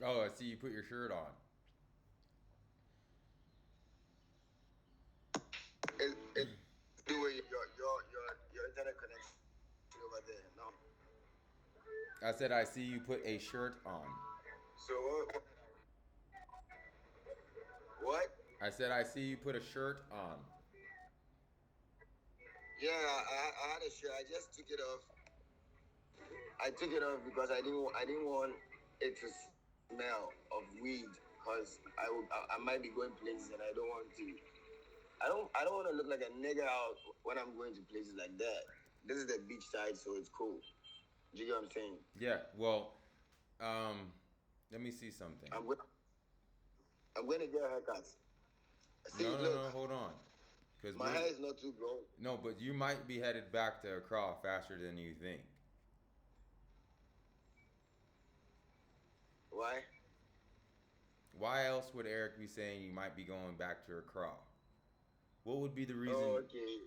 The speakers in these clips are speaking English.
Oh, I see you put your shirt on. It's the way your internet connection over there. No. I said I see you put a shirt on. So what? I said I see you put a shirt on. Yeah, I had a shirt. I just took it off. I took it off because I didn't want it to smell of weed because I might be going places and I don't want to. I don't want to look like a nigga out when I'm going to places like that. This is the beach side, so it's cool. Do you get what I'm saying? Yeah. Well, um, let me see something. I'm going. I'm going to get a haircut. See, No, no, look, no. Hold on, because my hair is not too grown. no, but you might be headed back to Accra faster than you think. Why? Why else would Eric be saying you might be going back to Accra? What would be the Oh, reason? okay.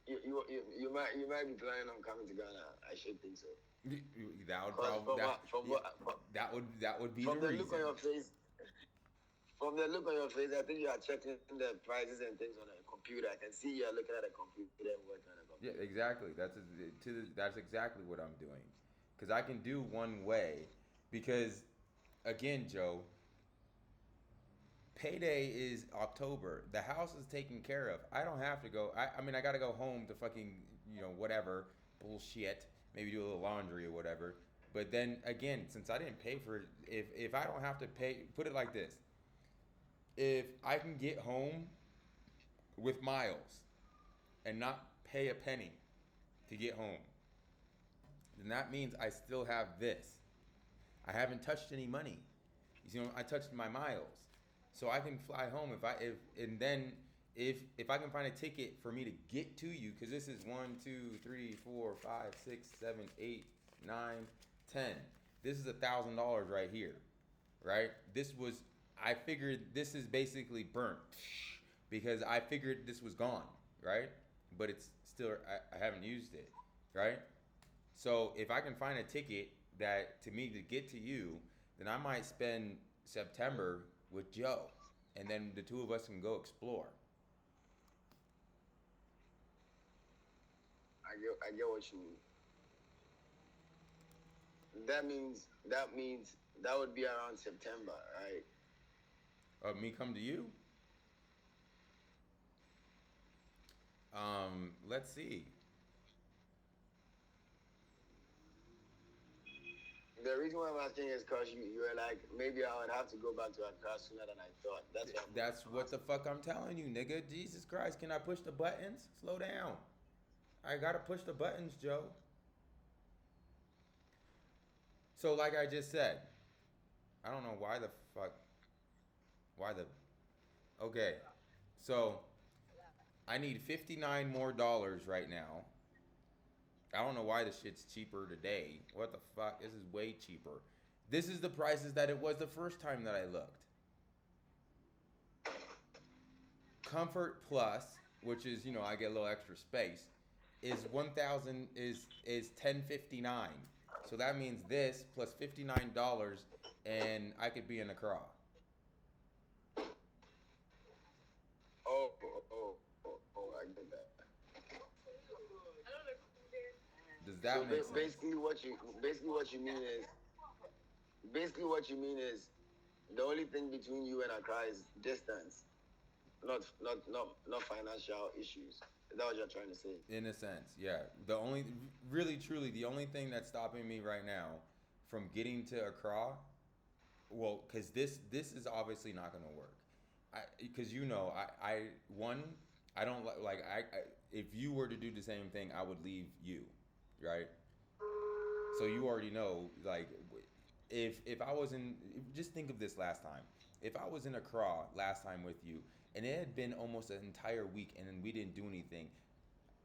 You might be planning on coming to Ghana. I should think so. That would Cause probably from that what from yeah, what from, that would be the from the look on reason. your face, from the look on your face, I think you are checking the prices and things on a computer. I can see you are looking at a computer and working on a Yeah, computer. exactly. That's exactly what I'm doing, because I can do one way. Because again, Joe, payday is October. The house is taken care of. I don't have to go. I mean, I got to go home to fucking whatever bullshit. Maybe do a little laundry or whatever. But then again, since I didn't pay for it, if I don't have to pay, put it like this: if I can get home with miles and not pay a penny to get home, then that means I still have this. I haven't touched any money. You know, I touched my miles, so I can fly home if and then if I can find a ticket for me to get to you, because this is 1, 2, 3, 4, 5, 6, 7, 8, 9, 10. This is $1,000 right here, right? This was I figured this is basically burnt because I figured this was gone, right? But it's still I haven't used it, right? So if I can find a ticket that to me to get to you, then I might spend September with Joe, and then the two of us can go explore. I get what you mean. That means that would be around September, right? Me come to you. Let's see. The reason why I'm asking is because you were like maybe I would have to go back to Accra sooner than I thought. That's why That's I'm what the asking. fuck I'm telling you, nigga. Jesus Christ, can I push the buttons? Slow down. I gotta push the buttons, Joe. So like I just said, I don't know why the fuck, why the, okay. So I need $59 more right now. I don't know why this shit's cheaper today. What the fuck? This is way cheaper. This is the prices that it was the first time that I looked. Comfort Plus, which is I get a little extra space, is 1,000 is 1059. So that means this plus $59, and I could be in Accra. I get that. Does So that make sense? basically what you mean is the only thing between you and Accra is distance, not financial issues. Is that what you're trying to say? In a sense, yeah. The only, really, truly, the only thing that's stopping me right now from getting to Accra, well, because this is obviously not going to work. Because I don't like if you were to do the same thing, I would leave you, right? So you already know, like, if I was in, just think of this last time. If I was in Accra last time with you, and it had been almost an entire week, and then we didn't do anything,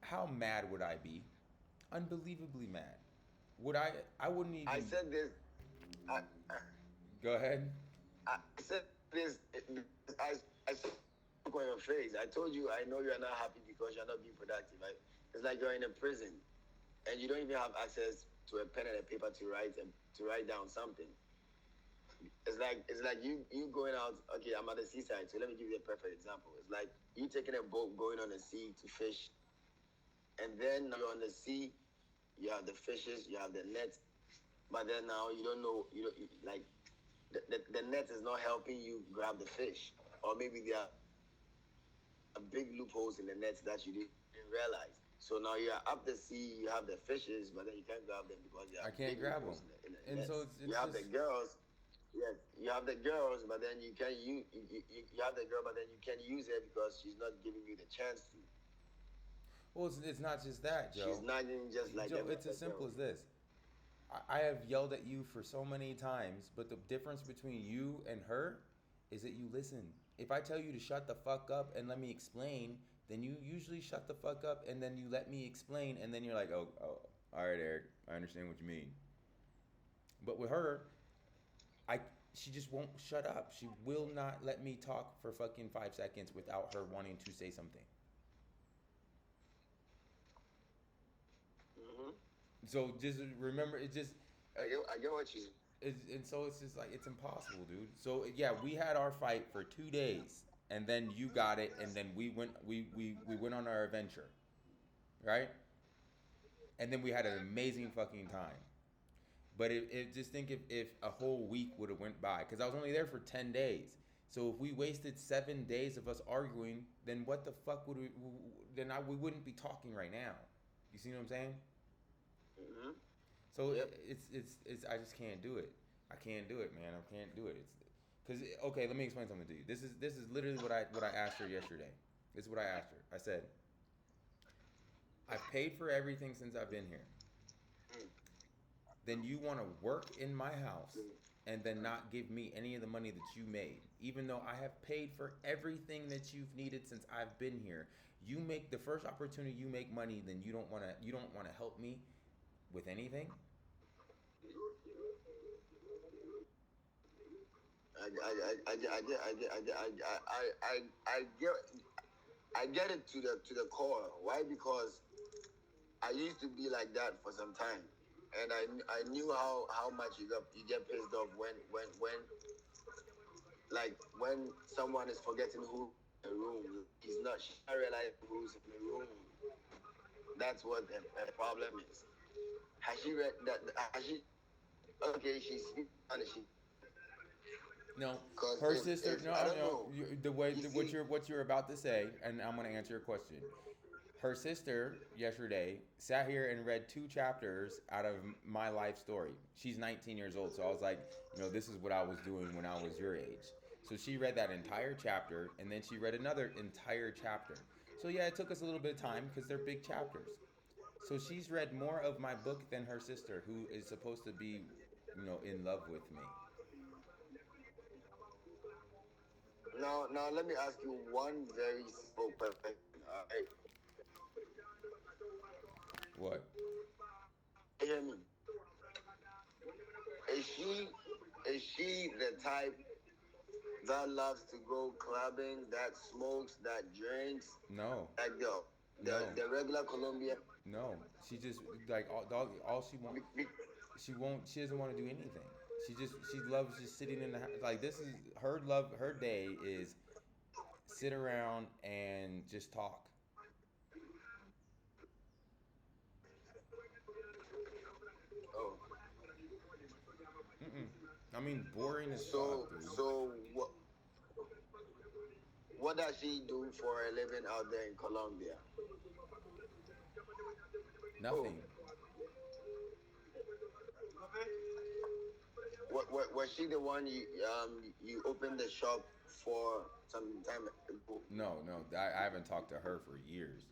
how mad would I be? Unbelievably mad. Would I? I wouldn't I even. said this. I, Go ahead. I said this. I saw look on your face. I told you I know you are not happy because you're not being productive. Right? It's like you're in a prison and you don't even have access. to a pen and a paper to write down something. It's like you going out. Okay, I'm at the seaside, so let me give you a perfect example. It's like you taking a boat going on the sea to fish, and then you're on the sea. You have the fishes, you have the net, but then now you don't know. Like the net is not helping you grab the fish, or maybe there are big loopholes in the nets that you didn't realize. So now you're up the sea, you have the fishes, but then you can't grab them because there I are can't big grab them, loopholes in the and so nets. it's You have just the girls, yes, you have the girls, but then you have the girl, but then you can't use her because she's not giving you the chance to. well, it's not just that, She's Joe. nagging just like Joe, every it's as other simple girl. as this. I have yelled at you for so many times, but the difference between you and her is that you listen. If I tell you to shut the fuck up and let me explain, then you usually shut the fuck up and then you let me explain, and then you're like, oh, all right, Eric, I understand what you mean. But with her, I she just won't shut up. She will not let me talk for fucking 5 seconds without her wanting to say something. Hmm. So just remember, it just uh, I get what you. and so it's just like it's impossible, dude. So yeah, we had our fight for 2 days, and then you got it, and then we went on our adventure, right? And then we had an amazing fucking time. But it just think if a whole week would have went by, because I was only there for 10 days. So if we wasted 7 days of us arguing, then what the fuck would we? Then we wouldn't be talking right now. You see what I'm saying? Hmm. So Yep. it's I just can't do it. I can't do it, man. I can't do it. It's because okay. Let me explain something to you. This is literally what I asked her yesterday. This is what I asked her. I said I've paid for everything since I've been here. Then you want to work in my house and then not give me any of the money that you made, even though I have paid for everything that you've needed since I've been here. You make the first opportunity you make money, then you don't want to help me with anything. I get it to the core. Why? Because I used to be like that for some time, and I knew how much you get pissed off when like when someone is forgetting who in the room. She's not realizing who's in the room. That's what the problem is. Has she read that? Has she? Okay, she's Spanish. No, Because her if sister. No, I don't no. know, The way you what see, you're about to say, and I'm gonna answer your question. Her sister yesterday sat here and read 2 chapters out of my life story. She's 19 years old, so I was like, this is what I was doing when I was your age. So she read that entire chapter, and then she read another entire chapter. So yeah, it took us a little bit of time because they're big chapters. So she's read more of my book than her sister, who is supposed to be, in love with me. now let me ask you one very simple question. All right, What? hear me. Is she the type that loves to go clubbing, that smokes, that drinks, No, like the no, the regular Colombian? no. She just like all she wants. Be- be- She doesn't want to do anything. She loves just sitting in the house. Like this is her love. Her day is sit around and just talk. Oh, Mm-mm. I mean, boring as fuck, so dude. so what does she do for a living out there in Colombia? Oh, Nothing. what was she the one you opened the shop for some time ago? No, no. I haven't talked to her for years.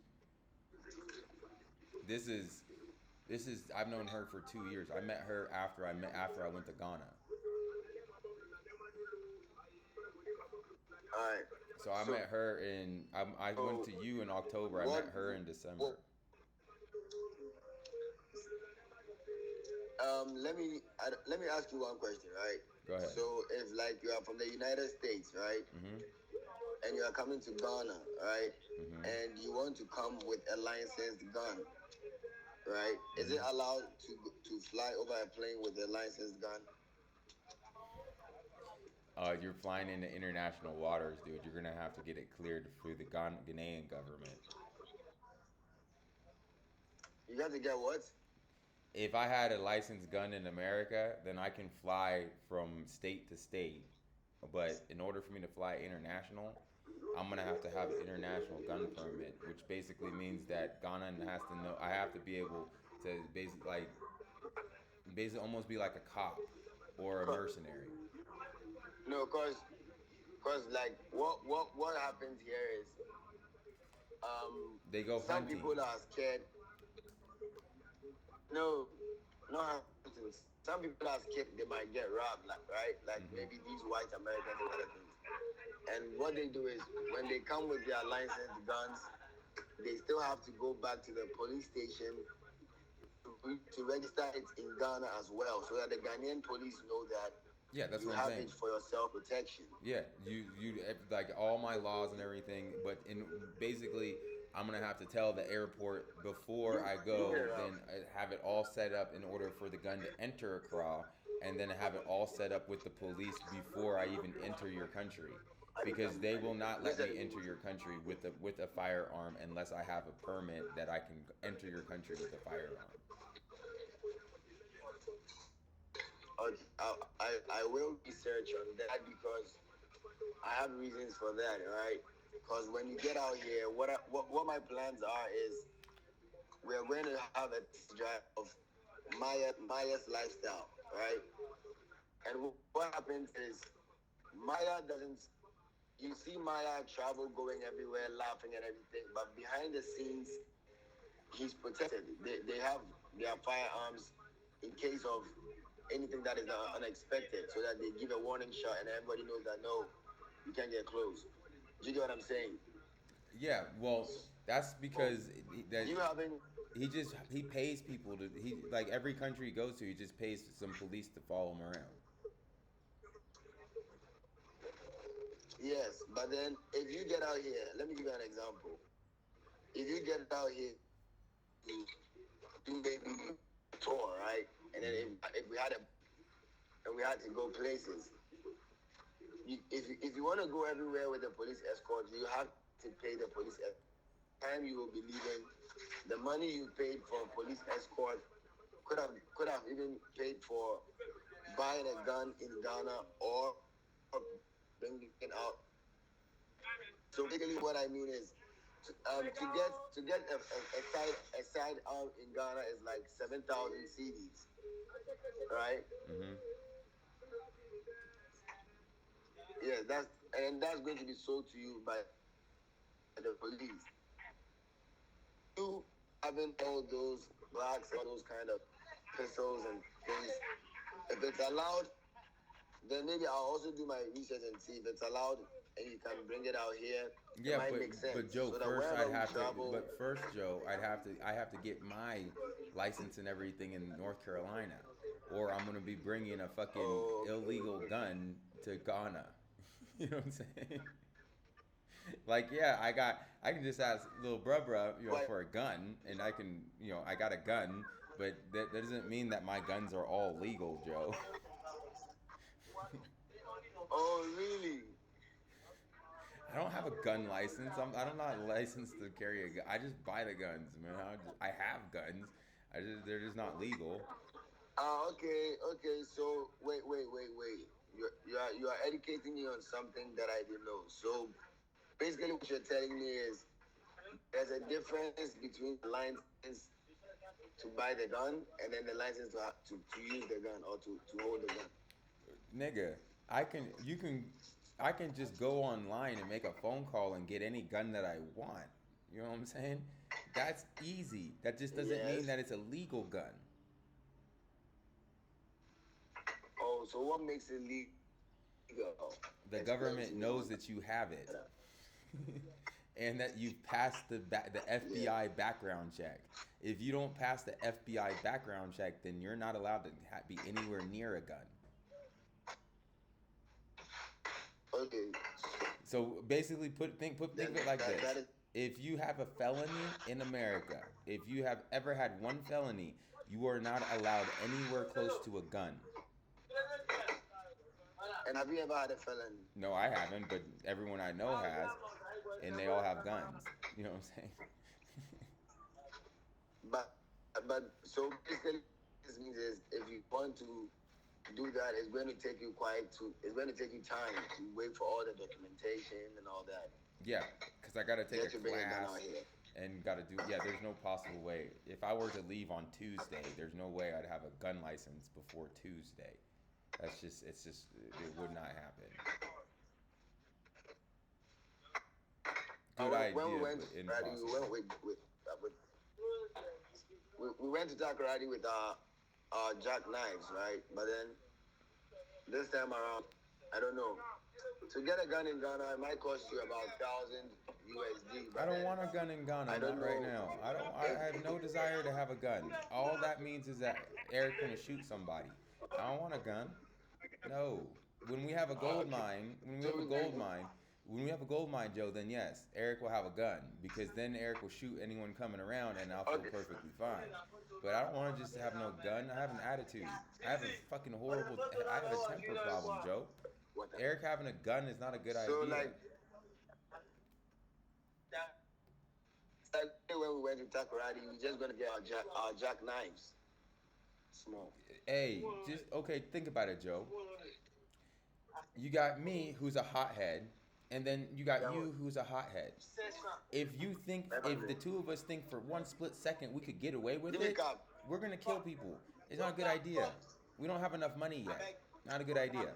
This is this is I've known her for 2 years. I met her after I went to Ghana. All right. So I So met her I went to you in October. I what met her in what December. let me ask you one question, right? Go ahead. So if like you are from the United States, right, Mhm. and you are coming to Ghana, right, Mhm. and you want to come with a licensed gun, right? Is it Hmm. allowed to fly over a plane with a licensed gun? You're flying into international waters, dude. You're gonna have to get it cleared through the Ghanaian government. You got to get what? If I had a licensed gun in America, then I can fly from state to state. But in order for me to fly international, I'm gonna have to have an international gun permit, which basically means that Ghana has to know. I have to be able to basically almost be like a cop or a mercenary. No, cause like what happens here is They go some hunting. people are scared. No, not happens. Some people are scared they might get robbed, like right, like Hmm. maybe these white Americans and other things. And what they do is when they come with their licensed guns, they still have to go back to the police station to register it in Ghana as well, so that the Ghanaian police know that Yeah, that's you what I'm have saying. it for your self protection. Yeah, like all my laws and everything, but in basically, I'm gonna have to tell the airport before I You get go, it then off. have it all set up in order for the gun to enter Accra, and then have it all set up with the police before I even enter your country, because they will not let Listen, me enter your country with a firearm unless I have a permit that I can enter your country with a firearm. okay, I will research on that because I have reasons for that, right? Because when you get out here, what my plans are is we're going to have a test drive of Maya's lifestyle, right? And what happens is Maya doesn't. You see Maya travel, going everywhere, laughing and everything, but behind the scenes, he's protected. They have their firearms in case of anything that is unexpected, so that they give a warning shot and everybody knows that no, you can't get close. Do you get what I'm saying? Yeah, well, that's So because that you haven't. he pays people to he like every country he goes to he just pays some police to follow him around. Yes, but then if you get out here, let me give you an example. If you get out here to do maybe a tour, right? And then Hmm. if we had a and we had to go places, if you want to go everywhere with the police escort, you have to pay the police escort. Time you will be leaving, the money you paid for police escort could have even paid for buying a gun in Ghana or bringing it out. So basically, what I mean is, to get a side arm in Ghana is like 7,000 CDs, right? Hmm. Yeah, that's going to be sold to you by the police. You having all those blacks and all those kind of pistols and things, if it's allowed, then maybe I'll also do my research and see if it's allowed and you can bring it out here. It Yeah, might make but sense Joe, so that first wherever I'd we have to travel, but first Joe, I have to get my license and everything in North Carolina, or I'm gonna be bringing a fucking oh, illegal gun to Ghana. You know what I'm saying? Like, yeah, I can just ask little bruh, but for a gun, and I can, I got a gun, but that doesn't mean that my guns are all legal, Joe. oh really? I don't have a gun license. I'm not licensed to carry a gun. I just buy the guns, man. I have guns. They're just not legal. Okay, okay. So wait. You are educating me on something that I didn't know. So basically, what you're telling me is there's a difference between the license to buy the gun and then the license to use the gun or to hold the gun. Nigga, I can just go online and make a phone call and get any gun that I want. You know what I'm saying? That's easy. That just doesn't mean Yes. that it's a legal gun. Oh, so what makes it legal? The Explain to me government on knows that you have that. it. And that you've passed the Yeah. FBI background check. If you don't pass the FBI background check, then you're not allowed to be anywhere near a gun. Okay. So basically, think Then of it like that this: is If you have a felony in America, if you have ever had one felony, you are not allowed anywhere close to a gun. And have you ever had a felony? No, I haven't, but everyone I know has, and they all have guns. You know what I'm saying? But so basically, this means is if you want to do that, it's going to take you it's going to take you time to wait for all the documentation and all that. Yeah, because I got to take Just a to bring it down class out here. and got to do. Yeah, there's no possible way. If I were to leave on Tuesday, there's no way I'd have a gun license before Tuesday. It would not happen. Good idea, When we went but to Takoradi, impossible. we went we went to Takoradi with our jackknives, right? But then this time around, I don't know. To get a gun in Ghana, it might cost you about 1,000 USD. I don't want a gun in Ghana, I don't not right know. now. I have no desire to have a gun. All that means is that Eric gonna shoot somebody. I don't want a gun. No. When we have a gold mine, Joe, then yes, Eric will have a gun because then Eric will shoot anyone coming around and I'll feel Okay. perfectly fine. But I don't want to just have no gun. I have an attitude. I have a temper problem, Joe. What the- Eric having a gun is not a good So idea. like when we went to Takoradi, we just gonna get our jackknives. Small. Hey, just okay. Think about it, Joe. You got me, who's a hothead, and then you got you, who's a hothead. If the two of us think for one split second we could get away with Give me a it, cop. we're gonna kill people. It's not a good idea. We don't have enough money yet. Not a good idea.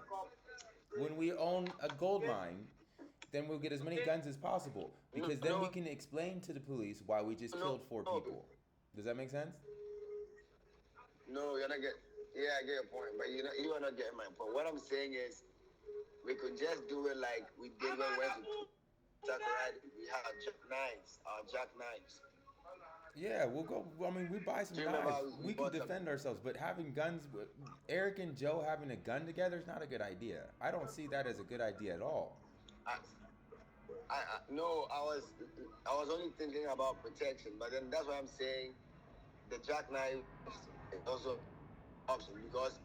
When we own a gold mine, then we'll get as many guns as possible because then we can explain to the police why we just killed 4 people. Does that make sense? No, you're not getting. Yeah, I get your point, but you are not getting my point. What I'm saying is, we could just do it like we did when we went to Takoradi. We have our jackknives. Yeah, we'll go. I mean, we buy some Do you remember knives. how we We can bought some- defend ourselves, but having guns, Eric and Joe having a gun together is not a good idea. I don't see that as a good idea at all. No, I was only thinking about protection, but then that's why I'm saying the jackknife is also option because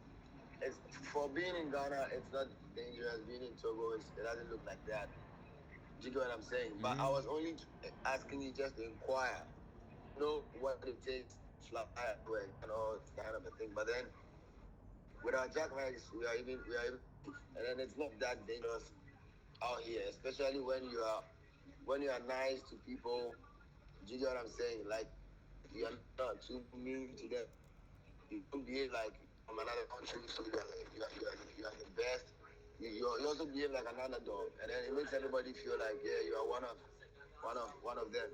it's for being in Ghana, it's not dangerous. Being in Togo, it doesn't look like that. Do you get what I'm saying? But I was only asking you just to inquire, know what it takes to fly away and all kind of a thing. But then with our jackknives, we are even, and then it's not that dangerous out here, especially when you are nice to people. Do you get what I'm saying? Like you are not too mean to them. You don't behave like from another country, so you are the best. You also behave like an underdog, and then it makes everybody feel like you are one of them.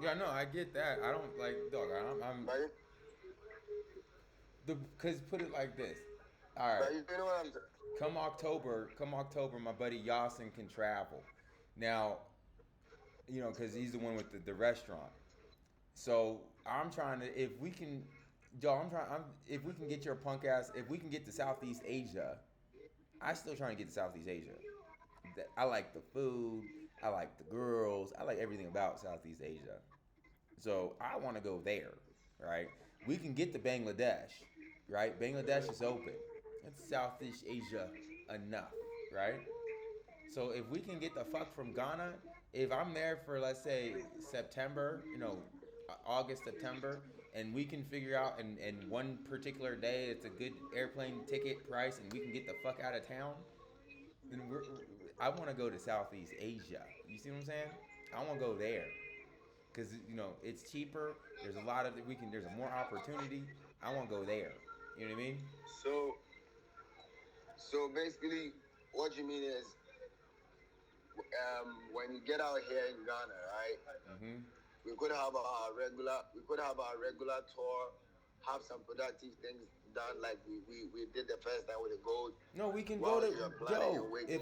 Yeah, no, I get that. I don't like dog. Right? Cause put it like this. All But right, you know what I'm saying? come October, my buddy Yasin can travel. Now, cause he's the one with the restaurant. So I'm trying to, if we can, Joe, if we can get your punk ass, if we can get to Southeast Asia, I still trying to get to Southeast Asia. I like the food, I like the girls, I like everything about Southeast Asia. So I want to go there, right? We can get to Bangladesh, right? Bangladesh is open. It's Southeast Asia enough, right? So if we can get the fuck from Ghana, if I'm there for let's say September, August, September, and we can figure out in one particular day it's a good airplane ticket price and we can get the fuck out of town, then I want to go to Southeast Asia. You see what I'm saying? I want to go there because it's cheaper. There's a lot of there's more opportunity. I want to go there. You know what I mean? So basically, what you mean is, when you get out here in Ghana, right? Mm-hmm. We could have our regular tour, have some productive things done like we did the first time with the gold. No, we can While go to you're planning Joe. and waiting.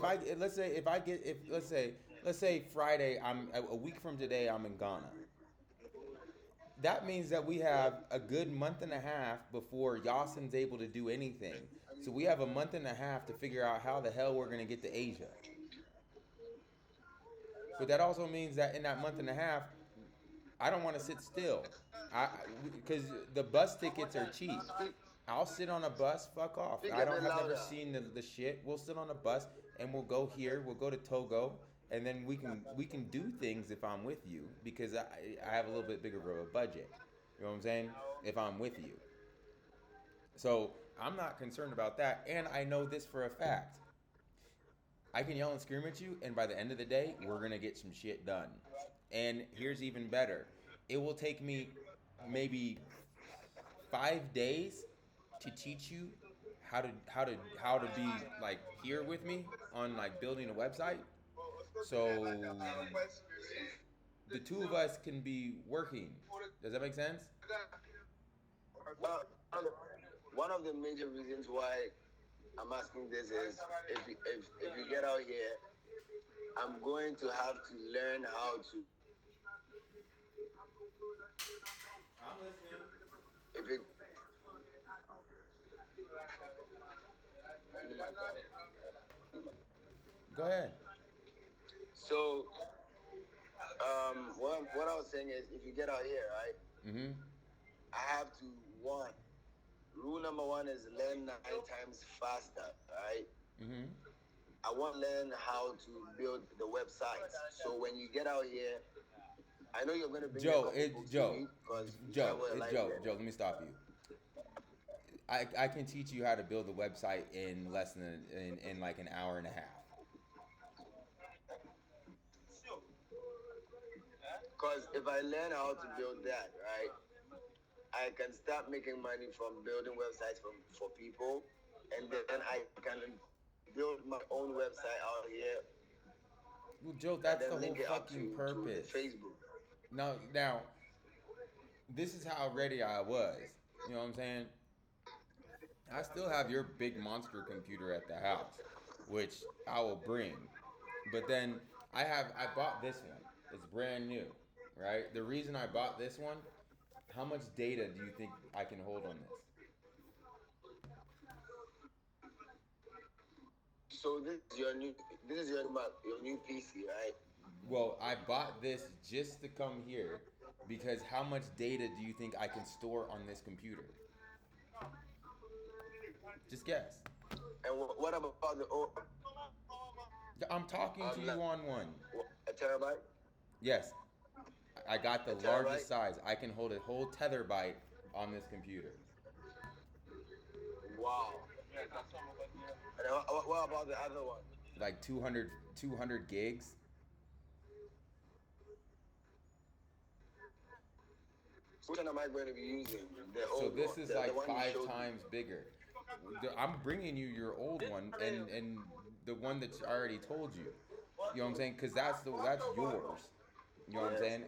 Let's say Friday, I'm a week from today, I'm in Ghana. That means that we have a good month and a half before Yasin's able to do anything. So we have a month and a half to figure out how the hell we're gonna get to Asia. But that also means that in that month and a half, I don't want to sit still. Because the bus tickets are cheap. I'll sit on a bus. Fuck off. Speak I a don't bit have never louder. seen the shit. We'll sit on a bus and we'll go here. We'll go to Togo, and then we can do things if I'm with you because I have a little bit bigger of a budget. You know what I'm saying? If I'm with you, so I'm not concerned about that. And I know this for a fact. I can yell and scream at you, and by the end of the day, we're gonna get some shit done. And here's even better. It will take me maybe 5 days to teach you how to be like here with me on like building a website. So the two of us can be working. Does that make sense? Well, one of the major reasons why I'm asking this is if you get out here, I'm going to have to learn how to. I'm listening. If it, Go ahead. so, what I was saying is, if you get out here, right, Mm-hmm. I have to one. Rule number one is learn 9 times faster, right? Mm-hmm. I want to learn how to build the website. So when you get out here, I know you're going to bring a Joe, couple it's books Joe. to me because Joe, it's Joe. Joe, let me stop you. I can teach you how to build a website in less than in like an hour and a half. Because if I learn how to build that, right, I can start making money from building websites for people, and then I can build my own website out here Well, Joe, and that's the then whole link it up fucking to the purpose. Facebook. Now, this is how ready I was. You know what I'm saying? I still have your big monster computer at the house, which I will bring. But then I bought this one. It's brand new, right? The reason I bought this one, how much data do you think I can hold on this? So this is your new PC, right? Well, I bought this just to come here because how much data do you think I can store on this computer? Just guess. And what about the old I'm talking to you like on one. a terabyte? Yes, I got the A largest terabyte? size. I can hold a whole terabyte on this computer. Wow. And what about the other one? Like 200 gigs. Which one am I going to be using? The So old this one, is the like one you five showed me. times bigger. I'm bringing you your old one and the one that I already told you. You know what I'm saying? Because that's yours. You know what I'm saying?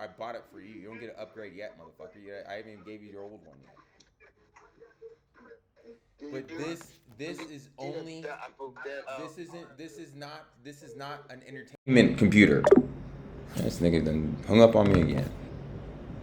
I bought it for you. You don't get an upgrade yet, motherfucker. I haven't even gave you your old one yet. But this is only this is not an entertainment computer. This nigga done hung up on me again.